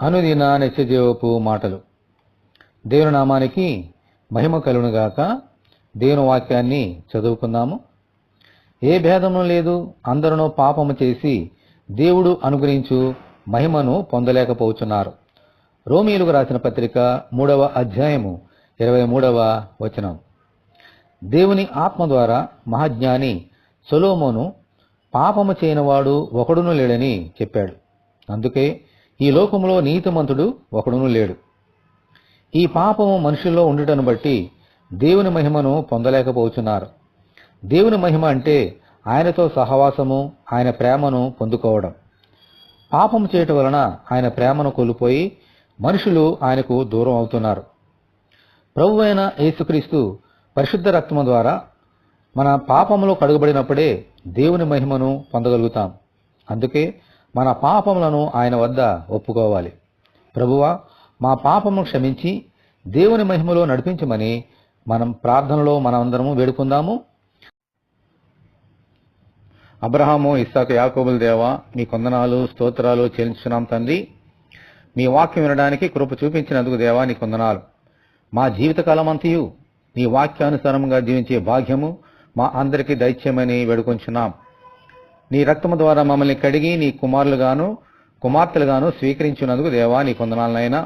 అనుదిన నిత్యజీవపు మాటలు. దేవుని నామానికి మహిమ కలుగునుగాక. దేవుని వాక్యాన్ని చదువుకుందాము. ఏ భేదము లేదు, అందరూ పాపము చేసి దేవుడు అనుగ్రహించు మహిమను పొందలేకపోతున్నారు. రోమీయులకు రాసిన పత్రిక 3వ అధ్యాయము 23వ వచనం. దేవుని ఆత్మ ద్వారా మహాజ్ఞాని సొలొమోను పాపము చేయనివాడు ఒకడును లేడని చెప్పాడు. అందుకే ఈ లోకంలో నీతిమంతుడు ఒకడును లేడు. ఈ పాపము మనుషుల్లో ఉండుటను బట్టి దేవుని మహిమను పొందలేకపోతున్నారు. దేవుని మహిమ అంటే ఆయనతో సహవాసము, ఆయన ప్రేమను పొందుకోవడం. పాపము చేయటం వలన ఆయన ప్రేమను కోల్పోయి మనుషులు ఆయనకు దూరం అవుతున్నారు. ప్రభువైన యేసుక్రీస్తు పరిశుద్ధ రక్తము ద్వారా మన పాపములో కడుగబడినప్పుడే దేవుని మహిమను పొందగలుగుతాం. అందుకే మన పాపములను ఆయన వద్ద ఒప్పుకోవాలి. ప్రభువా, మా పాపమును క్షమించి దేవుని మహిమలో నడిపించమని మనం ప్రార్థనలో మనమందరము వేడుకుందాము. అబ్రహాము, ఇస్సాకు, యాకోబుల దేవా, మీ కొందనాలు స్తోత్రాలు చెల్లించున్నాం తండ్రి. మీ వాక్యం వినడానికి కృప చూపించినందుకు దేవా నీ కొందనాలు. మా జీవితకాలం అంతయు నీ వాక్యానుసారంగా జీవించే భాగ్యము మా అందరికీ దైత్యమని వేడుకొంచున్నాం. నీ రక్తము ద్వారా మమ్మల్ని కడిగి నీ కుమారులుగాను కుమార్తెలుగాను స్వీకరించినందుకు దేవా నీ కొందనాలనైనా.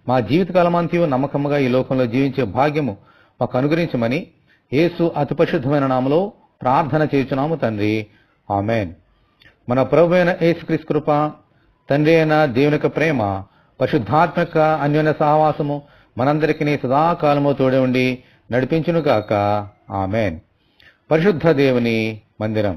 మా జీవితకాలం అంతయు నమ్మకముగా ఈ లోకంలో జీవించే భాగ్యము మాకు అనుగ్రహించమని యేసు అతి పరిశుద్ధమైన నామములో ప్రార్థన చేయుచున్నాము తండ్రి. ఆమేన్. మన ప్రభువైన యేసుక్రీస్తు కృప, తండ్రి అయిన దేవుని యొక్క ప్రేమ, పరిశుద్ధాత్మక అన్యోన్య సహవాసము మనందరికీ సదాకాలము తోడే ఉండి నడిపించునుగాక. ఆమేన్. పరిశుద్ధ దేవుని మందిరం.